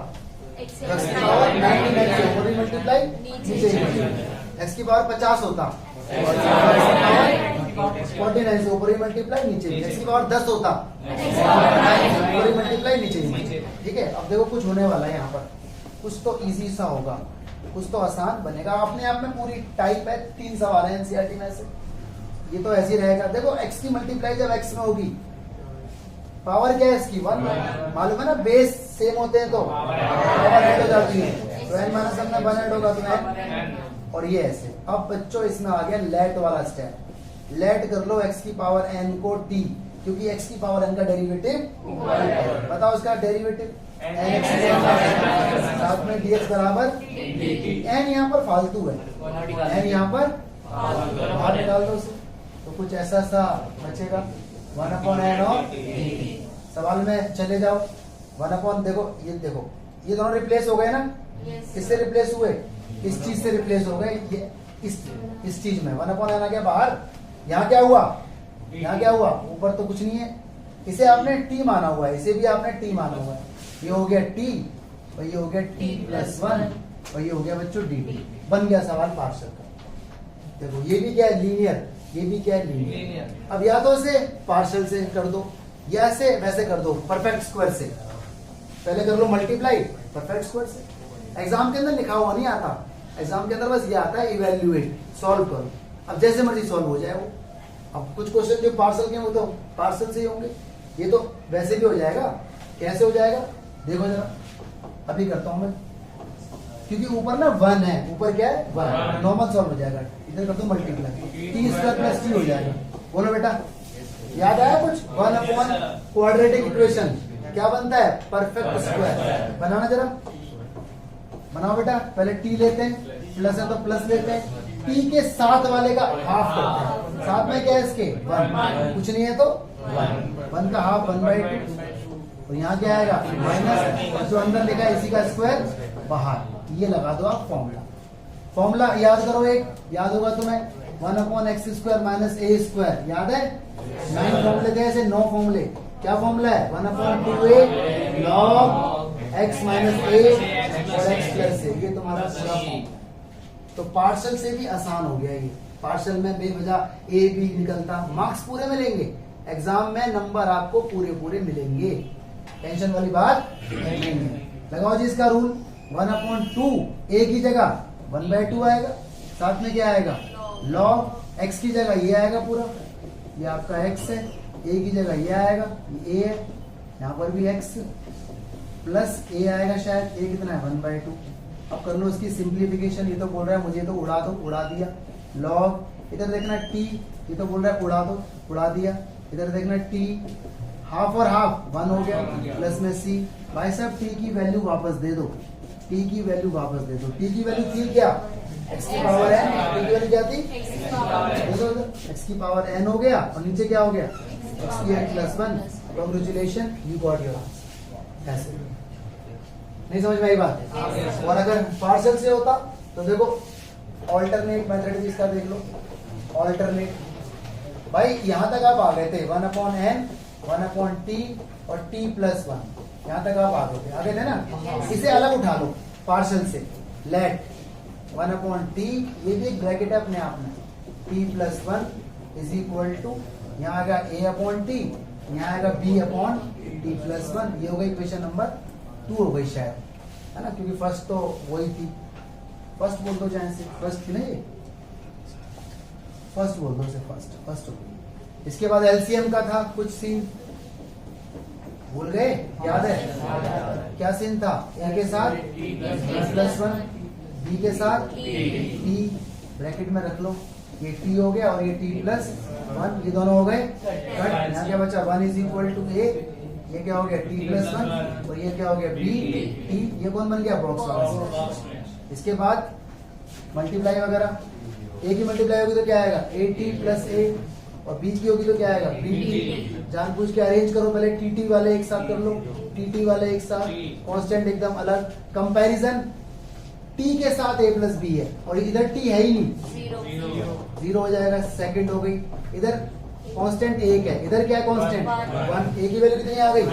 x की पावर 99 से ऊपर ही मल्टीप्लाई, नीचे x की पावर 50 होता, 49 से ऊपर ही मल्टीप्लाई, नीचे x की पावर 10 होता, ऊपर ही मल्टीप्लाई, नीचे, ठीक है। अब देखो कुछ होने वाला है यहाँ पर, कुछ तो इजी सा होगा, कुछ तो आसान बनेगा, अपने आप में पूरी टाइप है, 3 सवाल है एनसीईआरटी में से, ये तो ऐसे ही रहेगा। देखो x की मल्टीप्लाई जब x में होगी, पावर क्या है इसकी 1, मालूम है ना, बेस सेम होते हैं तो पावर ऐड हो जाती है, तो n माइनस 1 में 1 ऐड होगा तो n, और ये ऐसे। अब बच्चों इसमें आ गया लेट वाला स्टेप, लेट कर लो x की पावर n को t, क्योंकि x की पावर n का डेरिवेटिव, बताओ इसका डेरिवेटिव, साथ में dx बराबर n, यहाँ पर फालतू है, n यहाँ पर बाहर निकाल दो उसे, तो कुछ ऐसा सा बचेगा 1/n और सवाल में चले जाओ, 1/, देखो ये दोनों रिप्लेस हो गए ना, किससे रिप्लेस हुए, इस चीज से रिप्लेस हो गए, ये इस चीज में 1/n आ गया बाहर। यहाँ क्या हुआ, यहाँ क्या हुआ, ऊपर तो कुछ नहीं है, इसे आपने t माना हुआ है, इसे भी आपने t माना हुआ है, ये हो गया t और ये हो गया t प्लस 1 और ये हो गया बच्चों dt, बन गया सवाल पार्शियल का। देखो ये भी क्या है लीनियर, ये भी क्या है लीनियर। अब या तो इसे पार्शियल से कर दो या ऐसे वैसे कर दो, परफेक्ट स्क्वायर से, पहले कर लो मल्टीप्लाई परफेक्ट स्क्वायर से। एग्जाम के अंदर लिखा हुआ नहीं आता, एग्जाम के अंदर बस ये आता है इवेल्युएट, सॉल्व करो, अब जैसे मर्जी सॉल्व हो जाए वो। अब कुछ क्वेश्चन जो पार्शियल के वो तो पार्शियल से ही होंगे, ये तो वैसे भी हो जाएगा, कैसे हो जाएगा देखो जरा, अभी करता हूं मैं, क्योंकि ऊपर ना 1 है, ऊपर क्या है 1, नॉर्मल सॉल्व हो जाएगा, इधर कर दो मल्टीप्लाई, t² प्लस t हो जाएगा। बोलो बेटा याद आया कुछ, 1/, क्वाड्रेटिक इक्वेशन क्या बनता है, परफेक्ट स्क्वायर। बनाना जरा, बनाओ बेटा, पहले t लेते हैं, प्लस है तो प्लस लेते हैं, t के साथ वाले का हाफ करते हैं, साथ में क्या है इसके 1, कुछ नहीं है तो 1 का हाफ 1/2, और यहाँ क्या आएगा माइनस, जो अंदर लिखा है इसी का स्क्वायर बाहर, ये लगा दो आप फॉर्मूला। फॉर्मूला याद करो, एक याद होगा तुम्हें, 1/x² माइनस a², याद है, 9 फॉर्मूले थे ऐसे, 9 फॉर्मूले। क्या फॉर्मूला है, 1/2a log x minus a और x प्लस a, ये तुम्हारा पूरा फॉर्मूला। तो पार्शियल से भी आसान हो गया ये, पार्शियल में बेवजह a b निकलता, मार्क्स पूरे मिलेंगे, एग्जाम में नंबर आपको पूरे मिलेंगे, टेंशन वाली बात नहीं है। लगाओ जी इसका रूल, 1/2 ए की जगह 1/2 आएगा, साथ में क्या आएगा लॉग एक्स की जगह ये आएगा पूरा, ये आपका एक्स है, ए की जगह ये आएगा, ये ए है, यहाँ पर भी एक्स प्लस ए आएगा, शायद ए कितना है 1/2। अब कर लो इसकी सिंप्लीफिकेशन, ये तो बोल रहा है मुझे तो उड़ा दो, उड़ा दिया। लॉग इधर देखना टी, ये तो बोल रहा है उड़ा दो, उड़ा दिया। इधर देखना टी हाफ और हाफ 1 हो गया, प्लस में सी। भाई साहब टी की वैल्यू वापस दे दो, टी की वैल्यू वापस दे दो। टी की वैल्यू थी क्या एक्स की पावर एन, टी की वैल्यू क्या थी एक्स की पावर एन हो गया, और नीचे क्या हो गया एक्स की N plus 1। Congratulation you got your answer. ऐसे नहीं समझ में आई बात। और अगर पार्शियल से होता तो देखो ऑल्टरनेट मेथड भी इसका देख लो। ऑल्टरनेट भाई यहां तक आप आ गए थे 1/n 1/t और t + 1, यहां तक आप आ गए थे ना। इसे अलग उठा लो पार्शियल से, लेट 1/t, ये भी एक ब्रैकेट है अपने आप में, t + 1 इज इक्वल टू, यहाँ आएगा a/t, यहाँ आएगा b/t + 1। ये हो गई इक्वेशन नंबर 2 हो गई शायद, है ना, क्योंकि फर्स्ट तो वही थी। फर्स्ट बोल दो चाहे से, फर्स्ट थी ना ये, फर्स्ट बोल दो से, फर्स्ट हो गई। इसके बाद एलसीएम का था कुछ सीन, भूल गए, याद है क्या सीन था? ए के साथ +1, बी के साथ टी, ब्रैकेट में रख लो, ये टी हो गया और ये t + 1, ये दोनों हो गए कट। यहाँ क्या बचा 1 = a, ये क्या हो गया t + 1, और ये क्या हो गया b t, ये कौन बन गया बॉक्स वाला। इसके बाद मल्टीप्लाई वगैरह, a की मल्टीप्लाई होगी तो क्या आएगा at + a, और b की होगी तो क्या आएगा bt। जानबूझ के अरेंज करो, पहले tt वाले एक साथ कर लो, tt वाले एक साथ, कांस्टेंट एकदम अलग। कंपैरिजन t के साथ a + b है, और इधर t है ही नहीं, 0 हो जाएगा, सेकंड हो गई। इधर कांस्टेंट 1 है, इधर क्या है कांस्टेंट 1, a की वैल्यू कितनी आ गई?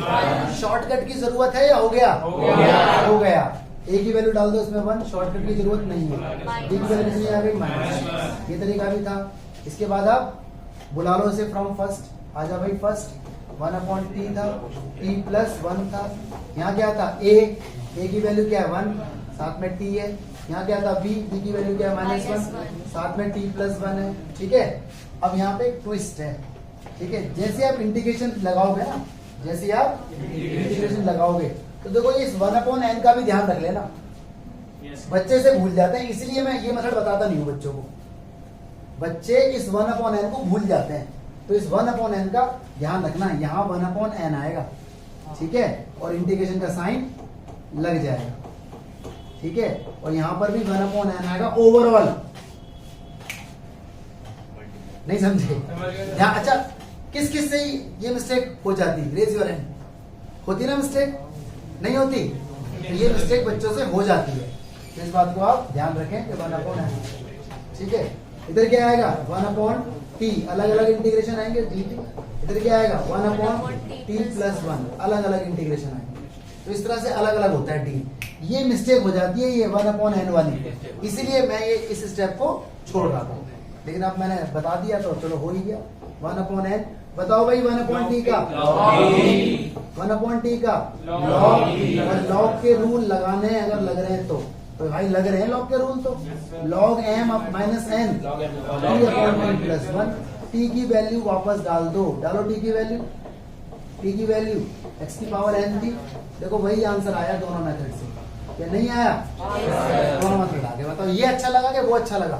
शॉर्टकट की जरूरत है या हो गया? हो गया। a की वैल्यू डाल दो इसमें 1, शॉर्टकट की जरूरत नहीं है। b की वैल्यू कितनी आ गई -, ये तरीका भी था। इसके बाद आप बुला लो इसे फ्रॉम फर्स्ट, आजा भाई फर्स्ट 1/t था, t + 1 था, यहाँ क्या था a की वैल्यू क्या है 1, साथ में t है। यहाँ क्या था b की वैल्यू क्या है -1, साथ में t + 1 है। ठीक है, अब यहाँ पे एक ट्विस्ट है। ठीक है, जैसे आप इंटीग्रेशन लगाओगे ना, जैसे आप इंटीग्रेशन लगाओगे तो देखो इस 1/n का भी ध्यान रख लेना, बच्चे से भूल जाते हैं, इसलिए मैं ये मेथड बताता नहीं हूँ बच्चों को। बच्चे इस 1/n को भूल जाते हैं, तो इस 1/n का ध्यान रखना, यहाँ 1/n आएगा, ठीक है, और इंटीग्रेशन का साइन लग जाएगा, ठीक है, और यहाँ पर भी 1/n आएगा ओवरऑल। नहीं समझे? यहाँ अच्छा, किस किस से ये मिस्टेक हो जाती? Raise your hand. होती ना मिस्टेक? नहीं होती? तो ये मिस्टेक बच्चों से हो जाती है, तो इस बात को आप ध्यान रखें कि 1/n, ठीक है। इधर क्या आएगा 1/t, अलग अलग इंटीग्रेशन आएंगे dt। इधर क्या आएगा 1/t + 1, अलग अलग इंटीग्रेशन आएंगे। तो इस तरह से अलग अलग होता है t। ये मिस्टेक हो जाती है ये 1/n वाली, इसीलिए मैं ये इस स्टेप को छोड़ रहा था, लेकिन अब मैंने बता दिया तो चलो हो ही गया। 1/n बताओ भाई, 1/t का 1/t का लॉग, और लॉग के रूल लगाने हैं अगर लग रहे हैं तो भाई लग रहे हैं लॉग के रूल, तो log m -n t/n + 1, t की वैल्यू वापस डाल दो, डालो t की वैल्यू x की पावर n थी। देखो वही आंसर आया दोनों मेथड से, क्या नहीं आया? दोनों मेथड आ गए। बताओ ये अच्छा लगा कि वो अच्छा लगा?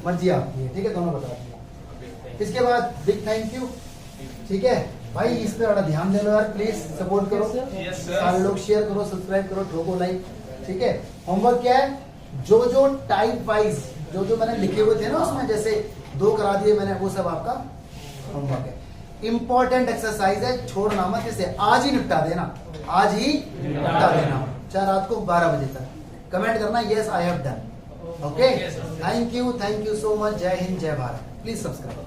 मर्जी आपकी है, ठीक है, दोनों बता दिए। इसके बाद बिग थैंक यू, ठीक है भाई, इस पे बड़ा ध्यान दे लो यार, प्लीज सपोर्ट करो, सारे लोग शेयर करो, सब्सक्राइब करो, ठोको लाइक, ठीक है। होमवर्क क्या है? जो टाइप वाइज जो मैंने लिखे हुए थे ना उसमें, जैसे 2 करा दिए मैंने, वो सब आपका होमवर्क है। इंपॉर्टेंट एक्सरसाइज है, छोड़ना मत इसे, आज ही निपटा देना, आज ही निपटा देना, चाहे रात को 12 बजे तक। कमेंट करना yes I have done, okay. Thank you so much. जय हिंद, जय भारत। Please subscribe.